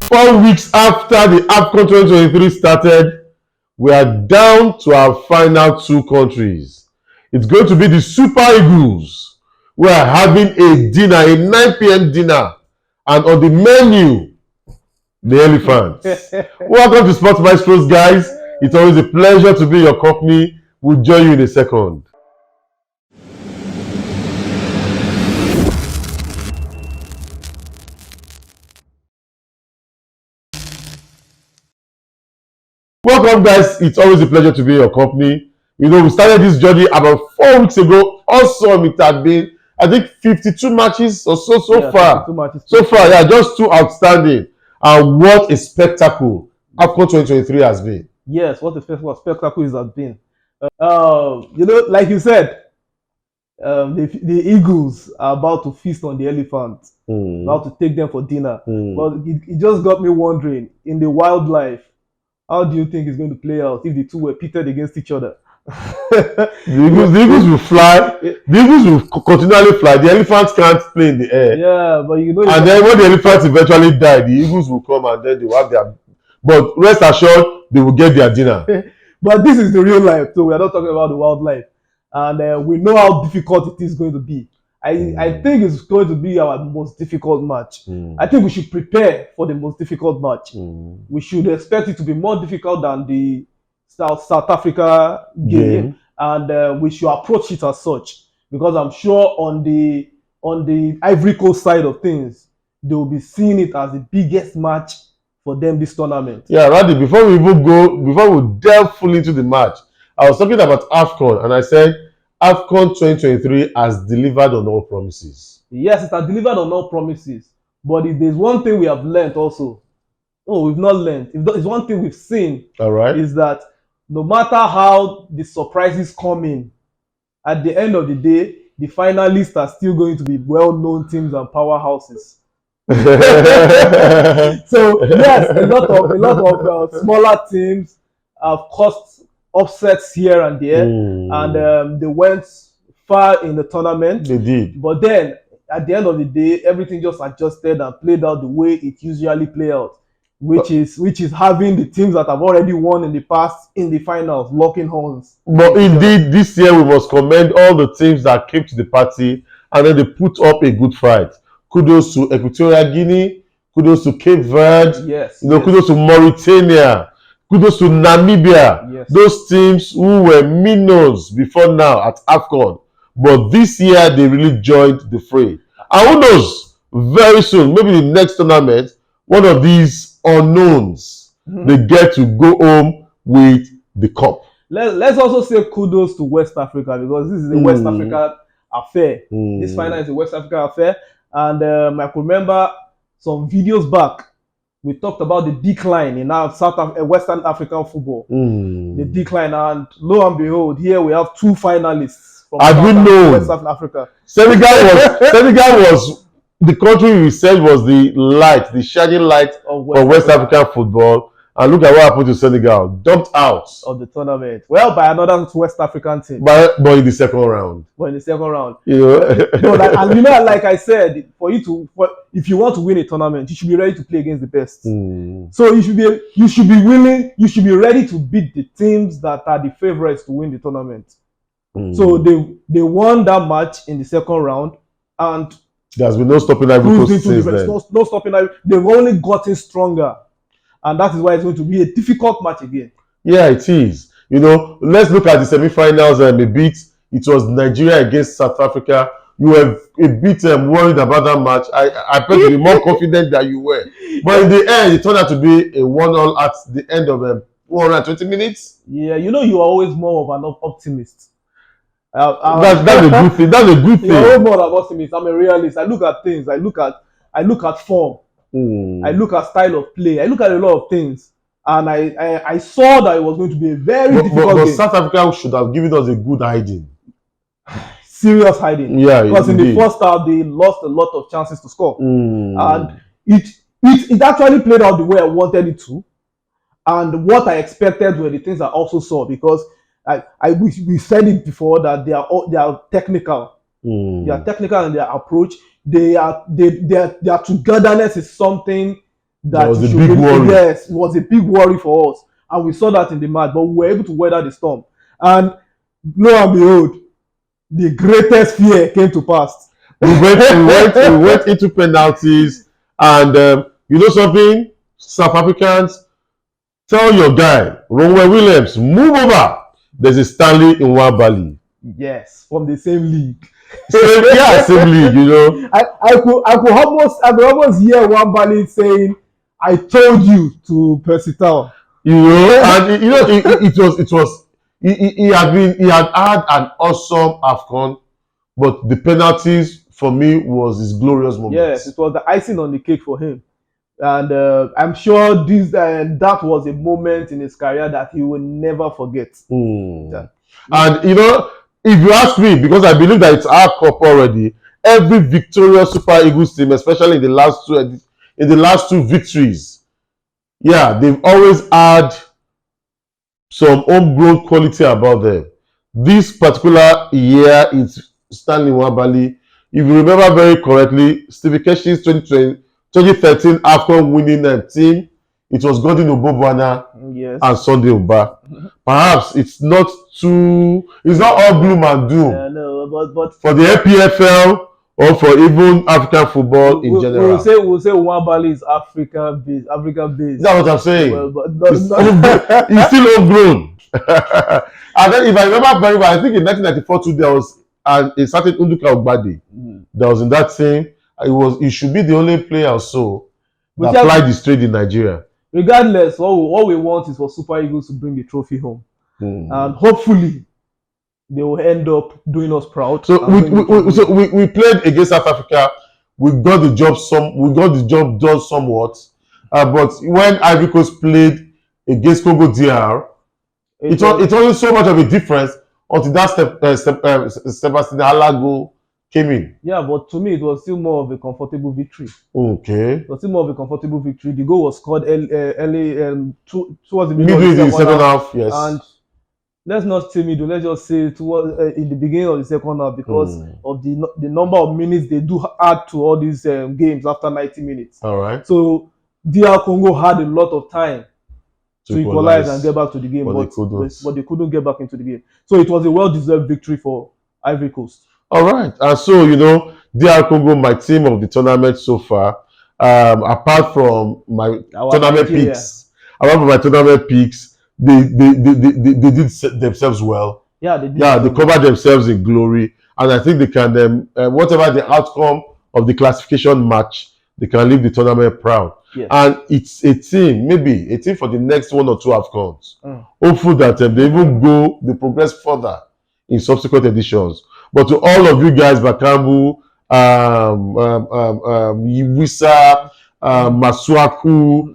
4 weeks after the Afcon 2023 started, we are down to our final two countries. It's going to be the Super Eagles. We are having a dinner, a 9 p.m. dinner, and on the menu, the Elephants. Welcome to Sports Maestros, guys. It's always a pleasure to be in your company. We'll join you in a second. Welcome, guys. It's always a pleasure to be in your company. You know, we started this journey about 4 weeks ago. Awesome. It had been, I think, 52 matches or so far. So far, yeah, just two outstanding. And what a spectacle Afcon 2023 has been. Yes, what a spectacle it has been. You know, like you said, the Eagles are about to feast on the elephant, about to take them for dinner. But it just got me wondering, in the wildlife, how do you think it's going to play out if the two were pitted against each other? The Eagles will fly. The Eagles will continually fly. The elephants can't play in the air. Yeah, but you know. And then when the elephants eventually die, the Eagles will come and then they will have their. But rest assured, they will get their dinner. But this is the real life, so we are not talking about the wildlife, and we know how difficult it is going to be. I think it's going to be our most difficult match. I think we should prepare for the most difficult match. We should expect it to be more difficult than the South Africa game, and we should approach it as such, because I'm sure on the Ivory Coast side of things, they will be seeing it as the biggest match for them this tournament. Yeah, Randy, before we delve fully into the match, I was talking about Afcon, and I said Afcon 2023 has delivered on all promises. Yes, it has delivered on all promises. But if there's one thing we have learned also, we've not learned. If there's one thing we've seen, all right, is that no matter how the surprises come in, at the end of the day, the finalists are still going to be well-known teams and powerhouses. So yes, a lot of smaller teams have caused upsets here and there, and they went far in the tournament. They did. But then at the end of the day, everything just adjusted and played out the way it usually play out, which is having the teams that have already won in the past in the finals locking horns. But indeed, this year we must commend all the teams that came to the party and then they put up a good fight. Kudos to Equatorial Guinea, kudos to Cape Verde, kudos to Mauritania, kudos to Namibia. Yes. Those teams who were minnows before now at Afcon, but this year they really joined the fray. And who knows, very soon, maybe the next tournament, one of these unknowns, they get to go home with the cup. Let's also say kudos to West Africa, because this is a West Africa affair. This final is a West Africa affair. And I could remember some videos back, we talked about the decline in our Western African football. The decline, and lo and behold, here we have two finalists from West Africa. Senegal was the country we said was the shining light for West African football. And look at what happened to Senegal. Dumped out of the tournament. Well, by another West African team. But in the second round. You know. And you know, like I said, if you want to win a tournament, you should be ready to play against the best. So you should be ready to beat the teams that are the favorites to win the tournament. So they won that match in the second round, and there's been no stopping Ivory Coast since then. No stopping Ivory. They've only gotten stronger. And that is why it's going to be a difficult match again. Yeah, it is. You know, let's look at the semi-finals and a bit. It was Nigeria against South Africa. You were a bit worried about that match. I felt to be more confident than you were. But in the end, it turned out to be a 1-1 at the end of 120 minutes. Yeah, you know, you are always more of an optimist. That's a good thing. That's a good thing. You're always more of an optimist. I'm a realist. I look at things. I look at form. I look at style of play. I look at a lot of things, and I saw that it was going to be a very difficult game. But South Africa should have given us a good hiding. Serious hiding. Yeah, because in the first half they lost a lot of chances to score, and it actually played out the way I wanted it to, and what I expected were the things I also saw, because we said it before that they are technical. They are technical in their approach. Their togetherness is something That was it a should big worry. Yes, it was a big worry for us, and we saw that in the match. But we were able to weather the storm, and lo and behold, the greatest fear came to pass. We went into penalties, and you know something, South Africans, tell your guy Ronwe Williams, move over. There's a Stanley Nwabali. Yes, from the same league. Same league, you know. I could almost hear Nwabali saying, "I told you" to Percy Tau. You know, and you know, it was he had an awesome Afcon, but the penalties for me was his glorious moment. Yes, it was the icing on the cake for him, and I'm sure that was a moment in his career that he will never forget. Yeah. And you know, if you ask me, because I believe that it's our cup already, every victorious Super Eagles team, especially in the last two victories, yeah, they've always had some homegrown quality about them. This particular year, it's Stanley Nwabali. If you remember very correctly, Stevie Keshi's 2013 Afcon winning team, it was Gordon Obobwana and Sunday Uba. Perhaps it's not all gloom and doom. No, but for the APFL or for even African football in general. We'll say Nwabali is African based. That's what I'm saying. Well, but he's still homegrown. And then if I remember very well, I think in 1994 too, there was a certain Unduka Ogbade that was in that team. He should be the only player or so that applied his trade in Nigeria. Regardless, all we want is for Super Eagles to bring the trophy home. And hopefully they will end up doing us proud. So we played against South Africa. We got the job done somewhat. But when Ivory Coast played against Congo DR, it wasn't so much of a difference until that Sebastian Alago came in. Yeah, but to me it was still more of a comfortable victory. Okay. It was still more of a comfortable victory. The goal was scored early towards the middle of the second half. Yes. And let's not say middle. Let's just say towards in the beginning of the second half, because of the number of minutes they do add to all these games after 90 minutes. All right. So DR Congo had a lot of time to equalize and get back to the game, but they couldn't get back into the game. So it was a well-deserved victory for Ivory Coast. All right. And so, you know, DR Congo, my team of the tournament so far, apart from my tournament picks, they did themselves well. Yeah, they did. Yeah, they covered themselves in glory, and I think they can, whatever the outcome of the classification match, they can leave the tournament proud. Yes. And it's maybe a team for the next one or two Afcons. Hopeful that they progress further in subsequent editions. But to all of you guys, Bakambu, Wisa, Masuaku,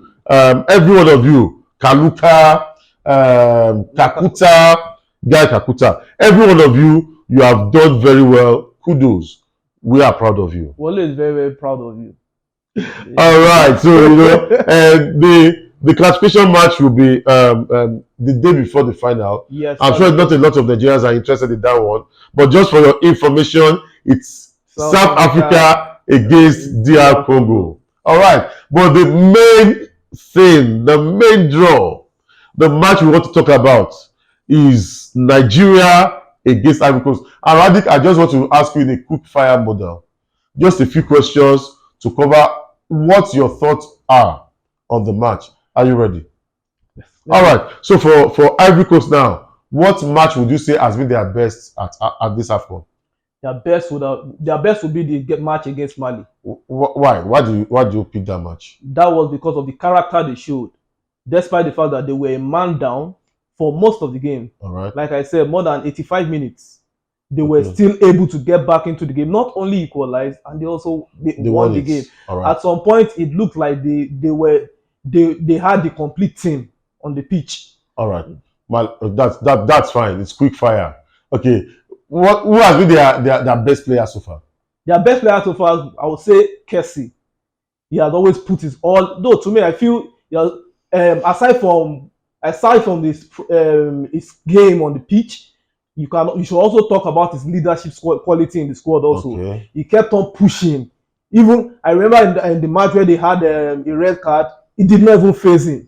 every one of you, Kaluka, Kakuta, Guy Kakuta, every one of you, you have done very well. Kudos. We are proud of you. Wale is very, very proud of you. All right. So, you know, the classification match will be the day before the final. Yes. I'm sure not a lot of Nigerians are interested in that one. But just for your information, it's South Africa against DR Congo. All right. But the main thing, the main draw, the match we want to talk about is Nigeria against Ivory Coast. And Radic, I just want to ask you in a quick fire model, just a few questions to cover what your thoughts are on the match. Are you ready? Yes. All right. So for Ivory Coast now, what match would you say has been their best at this Afcon? Their best would be the match against Mali. Why? Why do you pick that match? That was because of the character they showed, despite the fact that they were a man down for most of the game. All right. Like I said, more than 85 minutes. They were still able to get back into the game, not only equalized, and they won the game. Right. At some point, it looked like they had the complete team on the pitch. All right, well, that's fine. It's quick fire. Okay, who has been their best player so far? Their best player so far, I would say, Kessie. He has always put his all. Though to me, I feel aside from this his game on the pitch, you should also talk about his leadership quality in the squad also. Okay. He kept on pushing. Even I remember in the match where they had a red card, it did not even phase him.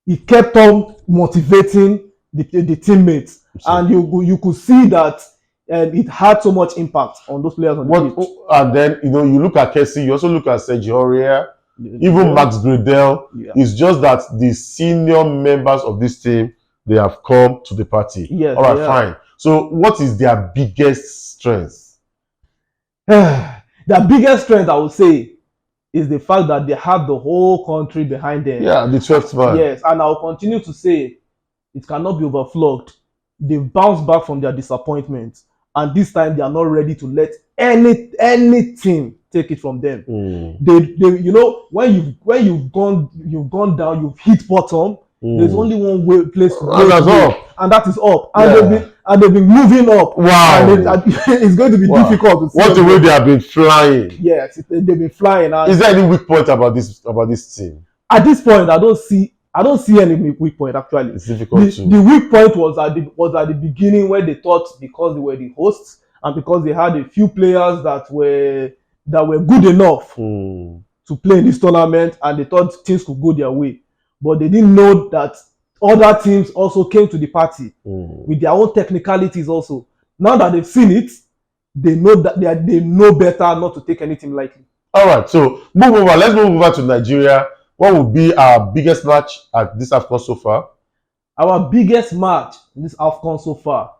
He kept on motivating the teammates, and you could see that it had so much impact on those players on the pitch. And then you look at Kessie, you also look at Sergio Aurier, even Max Gradel. Yeah. It's just that the senior members of this team, they have come to the party. Yes, all right, fine. So what is their biggest strength? Their biggest strength, I would say, is the fact that they have the whole country behind them. Yeah, the 12th man. Yes, and I'll continue to say it cannot be overflogged. They've bounced back from their disappointment, and this time they are not ready to let any team take it from them. They when you've gone down, you've hit bottom. There's only one place to go, and that is up. And they've been moving up. Wow! And it's going to be difficult to see. What the way they have been flying. Yes, they've been flying. Is there any weak point about this team? At this point, I don't see any weak point actually. It's difficult too. The weak point was at the beginning, where they thought because they were the hosts and because they had a few players that were good enough to play in this tournament, and they thought things could go their way. But they didn't know that other teams also came to the party with their own technicalities also. Now that they've seen it, they know that they know better not to take anything lightly. All right, so let's move over to Nigeria. What would be our biggest match at this Afcon so far? Our biggest match in this Afcon so far,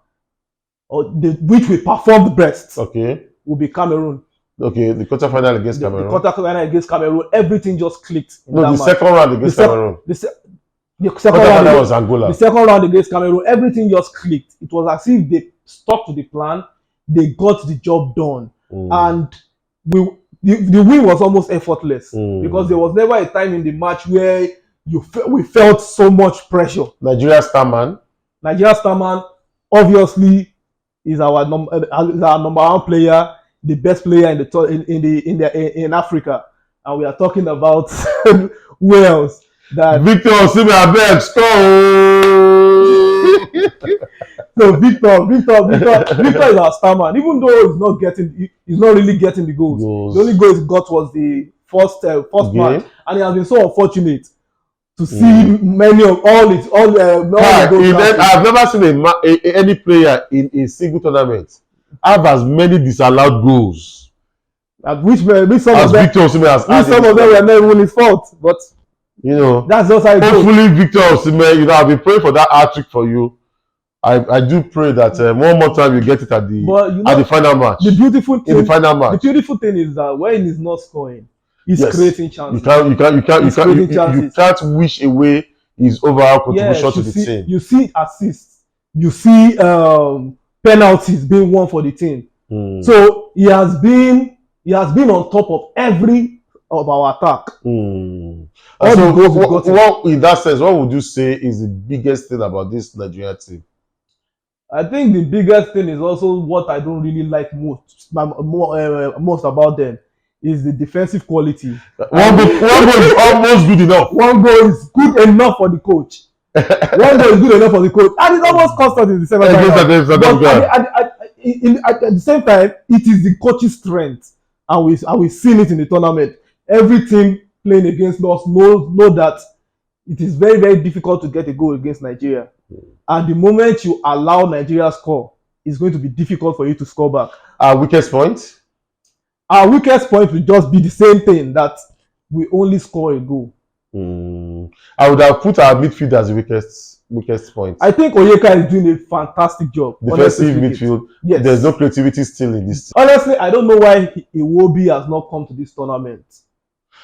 which we performed best, will be Cameroon. Okay, the quarterfinal against Cameroon. The quarterfinal against Cameroon, everything just clicked. Second round against Cameroon. The second round was Angola. The second round against Cameroon, everything just clicked. It was as if they stuck to the plan. They got the job done, and the win was almost effortless because there was never a time in the match where we felt so much pressure. Nigeria Starman obviously is our number one player, the best player in Africa, and we are talking about Wales. That Victor Osimhen, abeg score. So Victor is our star man, even though he's not really getting the goals. The only goal he got was the first match, and he has been so unfortunate to see many of all the goals. I've never seen any player in a single tournament have as many disallowed goals. Which some of them were not even his fault, but that's just how it goes. Hopefully, Victor Osimhen, I've been praying for that hat-trick for you. I do pray that one more time you get it at the final match. The beautiful thing is that when he's not scoring, he's creating chances. You can't wish away his overall contribution to the team. You see assists, you see penalties being won for the team. So he has been on top of every of our attack. In that sense, what would you say is the biggest thing about this Nigeria team? I think the biggest thing is also what I don't really like most about them is the defensive quality. One goal is almost good enough. One goal is good enough for the coach. And it's almost constant in the second half. At the same time, it is the coach's strength, and we've seen it in the tournament. Every team playing against us know that it is very, very difficult to get a goal against Nigeria. And the moment you allow Nigeria score, it's going to be difficult for you to score back. Our weakest point? Our weakest point will just be the same thing, that we only score a goal. I would have put our midfield as the weakest point. I think Onyeka is doing a fantastic job. Defensive midfield. Yes. There's no creativity still in this team. Honestly, I don't know why Iwobi has not come to this tournament.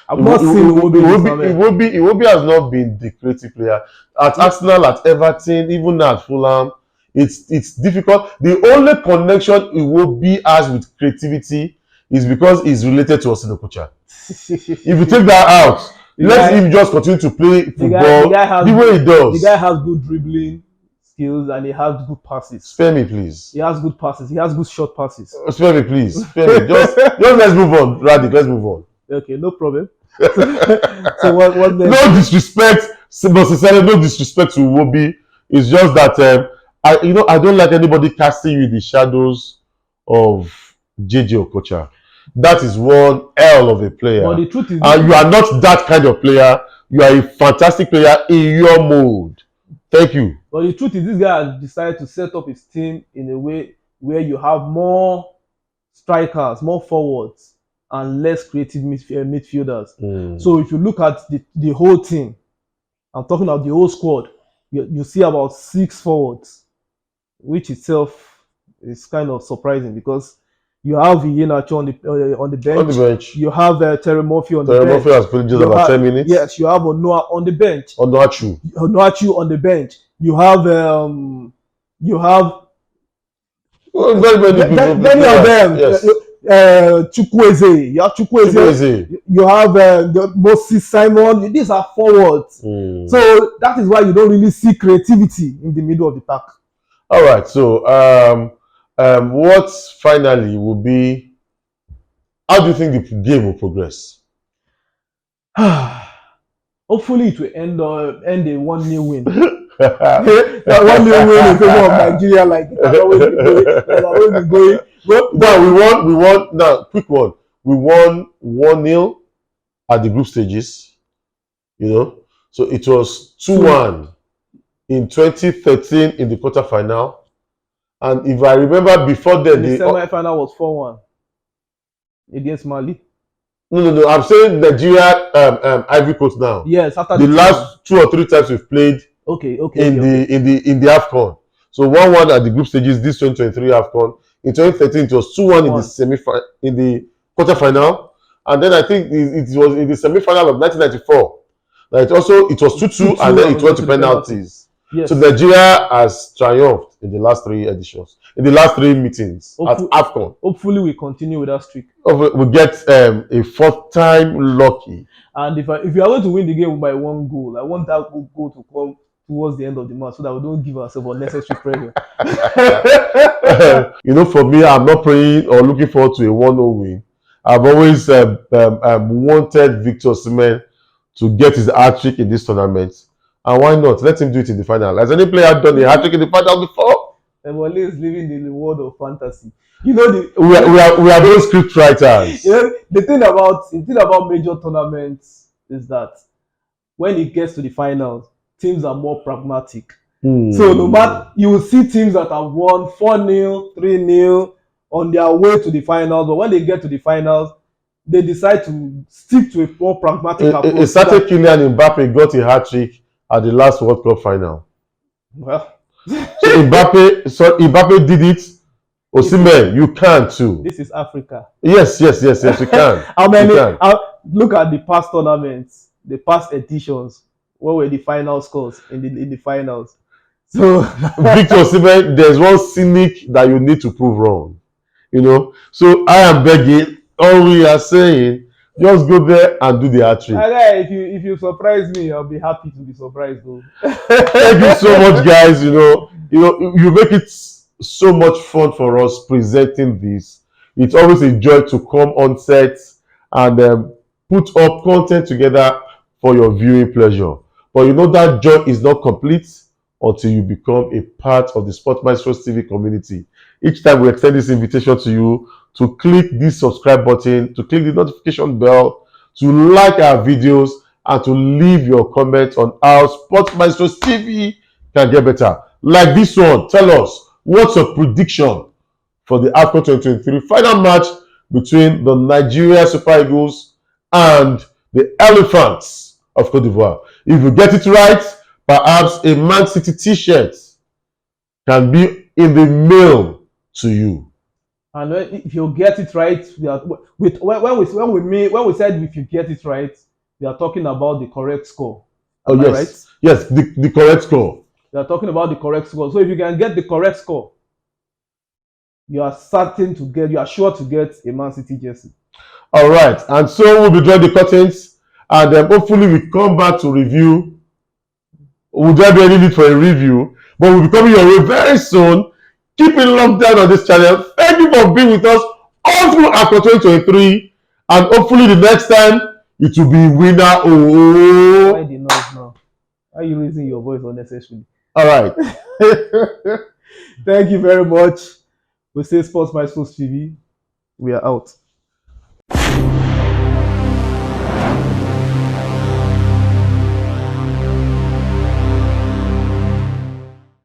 I've not seen Iwobi. Iwobi has not been the creative player. At Arsenal, at Everton, even at Fulham, it's difficult. The only connection Iwobi has with creativity is because he's related to Osino Kocha. If you take that out, let him just continue to play football the way he does. The guy has good dribbling skills and he has good passes. Spare me, please. He has good passes. He has good short passes. Spare me, please. Spare me. Just let's move on, Radic. Let's move on. Okay, no problem. So what no disrespect, but sincerely, no disrespect to Iwobi. It's just that I don't like anybody casting you in the shadows of JJ Okocha. That is one hell of a player. But the truth is, And you are not that kind of player. You are a fantastic player in your mode. Thank you. But the truth is, this guy has decided to set up his team in a way where you have more strikers, more forwards, and less creative midfielders. So if you look at the whole team, I'm talking about the whole squad, you see about 6 forwards, which itself is kind of surprising because you have Iheanacho on the bench. On the bench. You have Terry Murphy on the Terry bench. Murphy has played just about 10 minutes. Yes, you have Onoa on the bench. Onoachu on the bench. You have many of them. Yes. Chukwueze. You have Chukwueze. You have Moses Simon. These are forwards. So that is why you don't really see creativity in the middle of the pack. All right. So what finally will be? How do you think the game will progress? Hopefully, it will end a 1-0 win. 1-0 win in favor of Nigeria, like it has always been going. Well, we won. Now, quick one. We won 1-0 at the group stages. You know, so it was 2-1 in 2013 in the quarterfinal, and if I remember before then, the semi-final was 4-1 against Mali. No. I'm saying Nigeria, Ivory Coast now. Yes, after the last 2 or 3 times we've played. In the Afcon. So 1-1 at the group stages. This 2023 Afcon. In 2013 it was 2-1 in the quarterfinal, and then I think it was in the semi-final of 1994. It was 2-2, and then it went to penalties. Yes. So Nigeria has triumphed in the last 3 editions, in the last 3 meetings at Afcon. Hopefully we continue with that streak. We get a 4th time lucky. And if you are going to win the game by 1 goal, I want that goal to come towards the end of the match so that we don't give ourselves unnecessary pressure. For me, I'm not praying or looking forward to a 1-0 win. I've always wanted Victor Osimhen to get his hat-trick in this tournament. And why not? Let him do it in the final. Has any player done a hat-trick in the final before? Emole is living in the world of fantasy. We are those script writers. The thing about major tournaments is that when it gets to the finals, teams are more pragmatic. So no matter, you will see teams that have won 4-0, 3-0 on their way to the finals, but when they get to the finals, they decide to stick to a more pragmatic approach. A certain Kylian Mbappe got a hat-trick at the last World Cup final. Well, so Mbappe did it. Osimhen, you can too. This is Africa. Yes, you can. How many? Look at the past tournaments, the past editions. What were the final scores in the finals? So Victor Osimhen, there's one cynic that you need to prove wrong. So I am begging. All we are saying, just go there and do the hat-trick. If you surprise me, I'll be happy to be surprised though. Thank you so much, guys. You make it so much fun for us presenting this. It's always a joy to come on set and put up content together for your viewing pleasure. But that joy is not complete until you become a part of the Sport Maestros TV community. Each time we extend this invitation to you to click this subscribe button, to click the notification bell, to like our videos, and to leave your comments on how Sport Maestros TV can get better. Like this one, tell us, what's your prediction for the Afcon 2023 final match between the Nigeria Super Eagles and the Elephants of Cote d'Ivoire? If you get it right, perhaps a Man City t-shirt can be in the mail to you. And if you get it right, when we said if you get it right, we are talking about the correct score. Am I right? Yes, the correct score. We are talking about the correct score. So if you can get the correct score, you are sure to get a Man City jersey. All right, and so we'll be drawing the curtains, and hopefully we come back to review. Will there be any need for a review? But we'll be coming your way very soon. Keep it locked down on this channel. Thank you for being with us all through Afcon 2023, and hopefully the next time it will be winner. Oh, why the noise now? Why are you raising your voice unnecessarily? All right. Thank you very much. We say Sports Maestros TV. We are out. you.